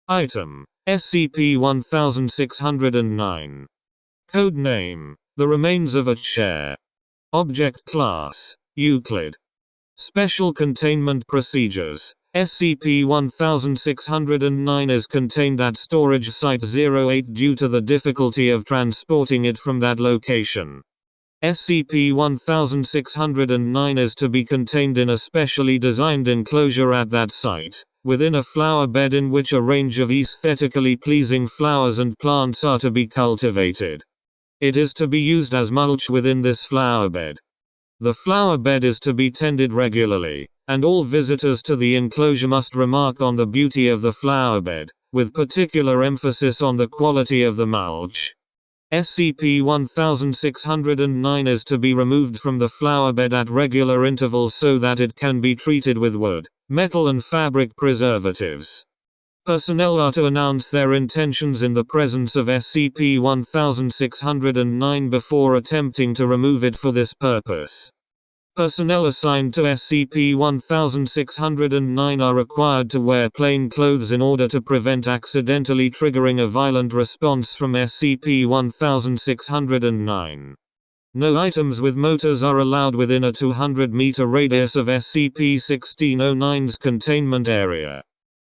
Item: SCP-1609. Code name: the remains of a chair. Object class: Euclid. Special containment procedures: SCP-1609 is contained at Storage Site-08 due to the difficulty of transporting it from that location. SCP-1609 is to be contained in a specially designed enclosure at that site, within a flower bed in which a range of aesthetically pleasing flowers and plants are to be cultivated. It is to be used as mulch within this flower bed. The flower bed is to be tended regularly, and all visitors to the enclosure must remark on the beauty of the flower bed, with particular emphasis on the quality of the mulch. SCP-1609 is to be removed from the flower bed at regular intervals so that it can be treated with wood, metal and fabric preservatives. Personnel are to announce their intentions in the presence of SCP-1609 before attempting to remove it for this purpose. Personnel assigned to SCP-1609 are required to wear plain clothes in order to prevent accidentally triggering a violent response from SCP-1609. No items with motors are allowed within a 200-meter radius of SCP-1609's containment area.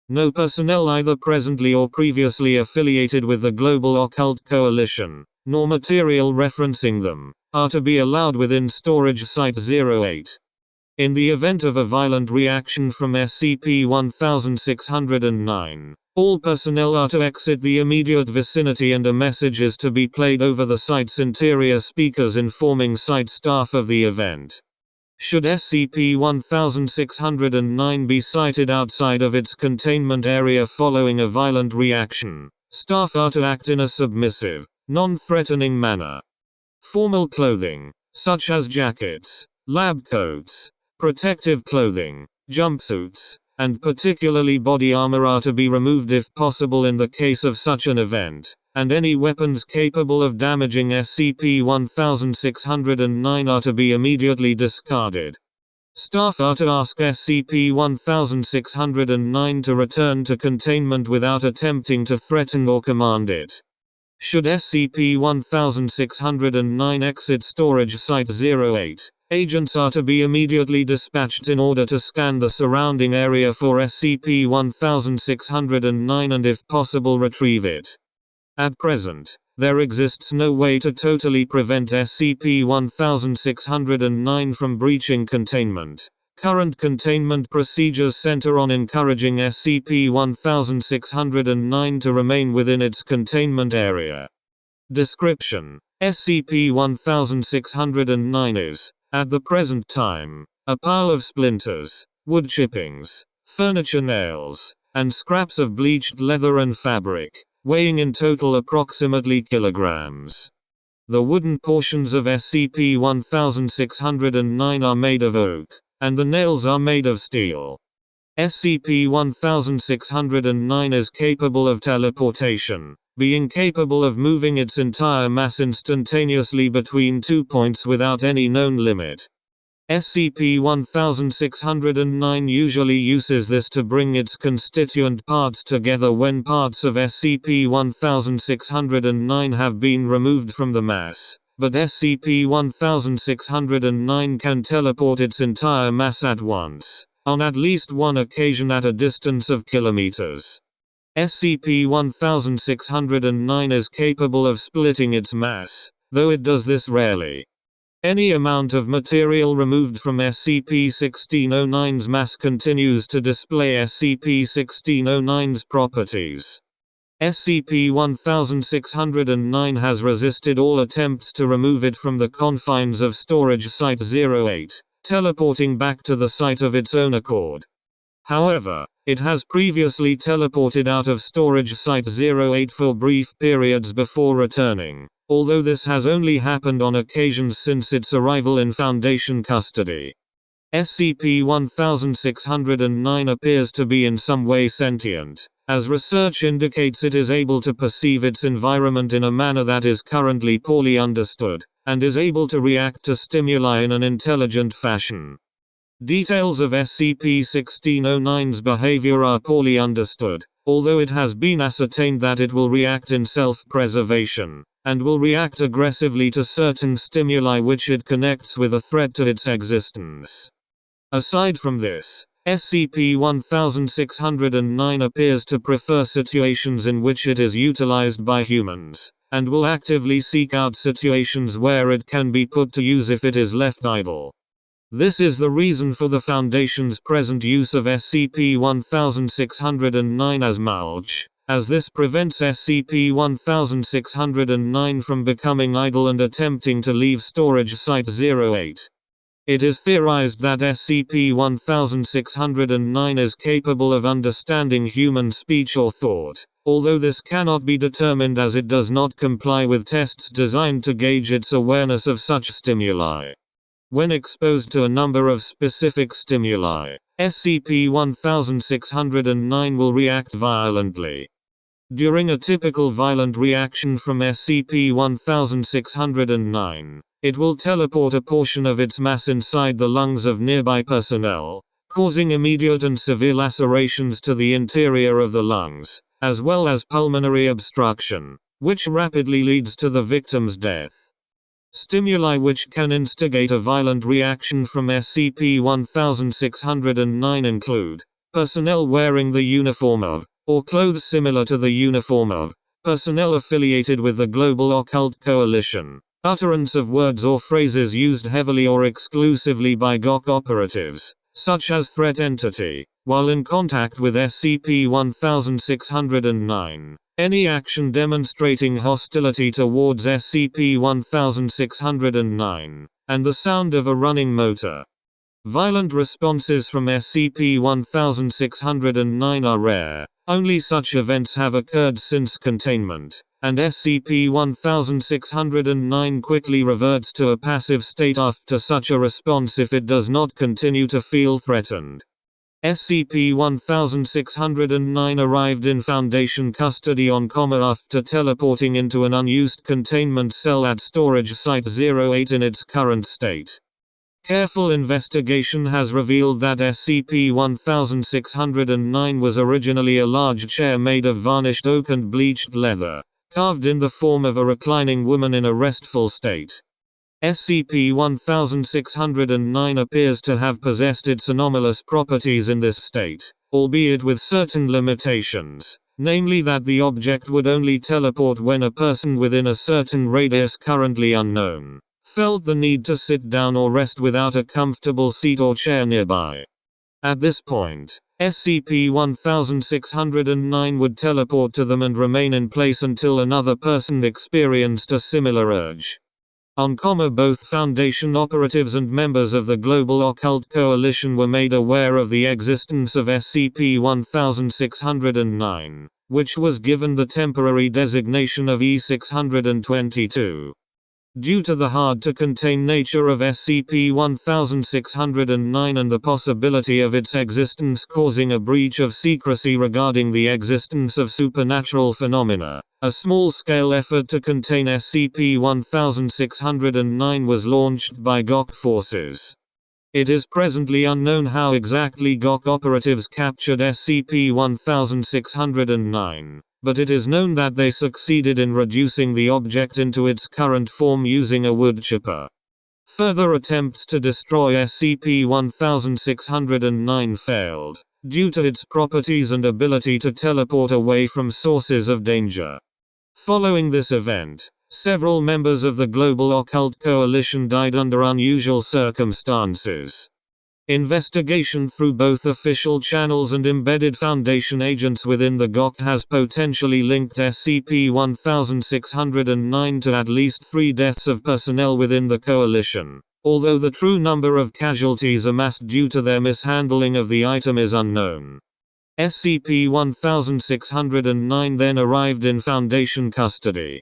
No personnel either presently or previously affiliated with the Global Occult Coalition, nor material referencing them, are to be allowed within Storage Site-08. In the event of a violent reaction from SCP-1609, all personnel are to exit the immediate vicinity and a message is to be played over the site's interior speakers informing site staff of the event. Should SCP-1609 be sighted outside of its containment area following a violent reaction, staff are to act in a submissive, non-threatening manner. Formal clothing, such as jackets, lab coats, protective clothing, jumpsuits, and particularly body armor are to be removed if possible in the case of such an event, and any weapons capable of damaging SCP-1609 are to be immediately discarded. Staff are to ask SCP-1609 to return to containment without attempting to threaten or command it. Should SCP-1609 exit Storage Site-08, agents are to be immediately dispatched in order to scan the surrounding area for SCP-1609 and if possible retrieve it. At present, there exists no way to totally prevent SCP-1609 from breaching containment. Current containment procedures center on encouraging SCP-1609 to remain within its containment area. Description: SCP-1609 is, at the present time, a pile of splinters, wood chippings, furniture nails, and scraps of bleached leather and fabric, weighing in total approximately kilograms. The wooden portions of SCP-1609 are made of oak, and the nails are made of steel. SCP-1609 is capable of teleportation, being capable of moving its entire mass instantaneously between 2 points without any known limit. SCP-1609 usually uses this to bring its constituent parts together when parts of SCP-1609 have been removed from the mass, but SCP-1609 can teleport its entire mass at once, on at least one occasion at a distance of kilometers. SCP-1609 is capable of splitting its mass, though it does this rarely. Any amount of material removed from SCP-1609's mass continues to display SCP-1609's properties. SCP-1609 has resisted all attempts to remove it from the confines of Storage Site-08, teleporting back to the site of its own accord. However, it has previously teleported out of Storage Site-08 for brief periods before returning, although this has only happened on occasions since its arrival in Foundation custody. SCP-1609 appears to be in some way sentient, as research indicates it is able to perceive its environment in a manner that is currently poorly understood, and is able to react to stimuli in an intelligent fashion. Details of SCP-1609's behavior are poorly understood, although it has been ascertained that it will react in self-preservation, and will react aggressively to certain stimuli which it connects with a threat to its existence. Aside from this, SCP-1609 appears to prefer situations in which it is utilized by humans, and will actively seek out situations where it can be put to use if it is left idle. This is the reason for the Foundation's present use of SCP-1609 as mulch, as this prevents SCP-1609 from becoming idle and attempting to leave Storage Site-08. It is theorized that SCP-1609 is capable of understanding human speech or thought, although this cannot be determined as it does not comply with tests designed to gauge its awareness of such stimuli. When exposed to a number of specific stimuli, SCP-1609 will react violently. During a typical violent reaction from SCP-1609, it will teleport a portion of its mass inside the lungs of nearby personnel, causing immediate and severe lacerations to the interior of the lungs, as well as pulmonary obstruction, which rapidly leads to the victim's death. Stimuli which can instigate a violent reaction from SCP-1609 include personnel wearing the uniform of, or clothes similar to the uniform of, personnel affiliated with the Global Occult Coalition, utterance of words or phrases used heavily or exclusively by GOC operatives, such as threat entity, while in contact with SCP-1609, any action demonstrating hostility towards SCP-1609, and the sound of a running motor. Violent responses from SCP-1609 are rare. Only such events have occurred since containment, and SCP-1609 quickly reverts to a passive state after such a response if it does not continue to feel threatened. SCP-1609 arrived in Foundation custody on after teleporting into an unused containment cell at Storage Site-08 in its current state. Careful investigation has revealed that SCP-1609 was originally a large chair made of varnished oak and bleached leather, carved in the form of a reclining woman in a restful state. SCP-1609 appears to have possessed its anomalous properties in this state, albeit with certain limitations, namely that the object would only teleport when a person within a certain radius currently unknown felt the need to sit down or rest without a comfortable seat or chair nearby. At this point, SCP-1609 would teleport to them and remain in place until another person experienced a similar urge. On both Foundation operatives and members of the Global Occult Coalition were made aware of the existence of SCP-1609, which was given the temporary designation of E-622. Due to the hard-to-contain nature of SCP-1609 and the possibility of its existence causing a breach of secrecy regarding the existence of supernatural phenomena, a small-scale effort to contain SCP-1609 was launched by GOC forces. It is presently unknown how exactly GOC operatives captured SCP-1609. But it is known that they succeeded in reducing the object into its current form using a wood chipper. Further attempts to destroy SCP-1609 failed, due to its properties and ability to teleport away from sources of danger. Following this event, several members of the Global Occult Coalition died under unusual circumstances. Investigation through both official channels and embedded Foundation agents within the GOC has potentially linked SCP-1609 to at least 3 deaths of personnel within the Coalition, although the true number of casualties amassed due to their mishandling of the item is unknown. SCP-1609 then arrived in Foundation custody.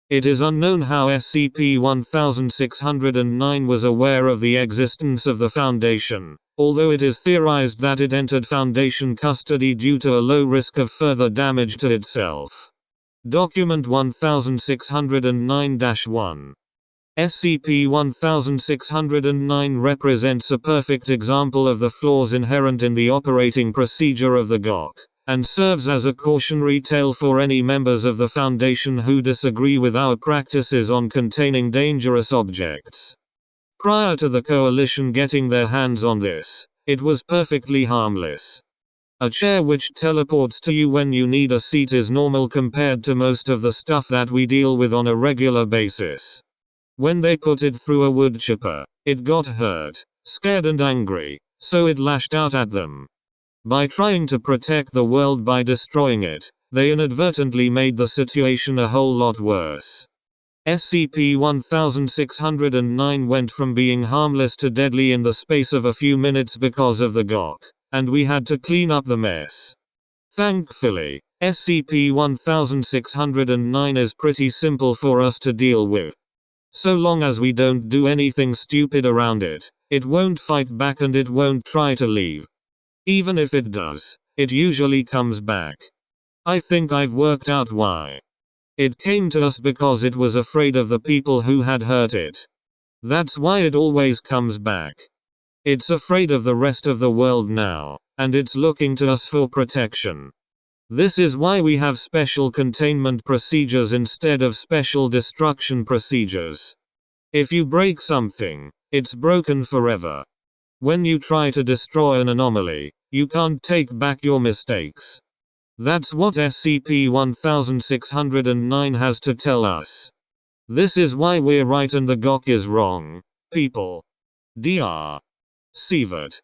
It is unknown how SCP-1609 was aware of the existence of the Foundation, although it is theorized that it entered Foundation custody due to a low risk of further damage to itself. Document 1609-1. SCP-1609 represents a perfect example of the flaws inherent in the operating procedure of the GOC, and serves as a cautionary tale for any members of the Foundation who disagree with our practices on containing dangerous objects. Prior to the Coalition getting their hands on this, it was perfectly harmless. A chair which teleports to you when you need a seat is normal compared to most of the stuff that we deal with on a regular basis. When they put it through a wood chipper, it got hurt, scared and angry, so it lashed out at them. By trying to protect the world by destroying it, they inadvertently made the situation a whole lot worse. SCP-1609 went from being harmless to deadly in the space of a few minutes because of the GOC, and we had to clean up the mess. Thankfully, SCP-1609 is pretty simple for us to deal with. So long as we don't do anything stupid around it, it won't fight back and it won't try to leave. Even if it does, it usually comes back. I think I've worked out why. It came to us because it was afraid of the people who had hurt it. That's why it always comes back. It's afraid of the rest of the world now, and it's looking to us for protection. This is why we have special containment procedures instead of special destruction procedures. If you break something, it's broken forever. When you try to destroy an anomaly, you can't take back your mistakes. That's what SCP-1609 has to tell us. This is why we're right and the GOC is wrong, people. Dr. Sievert.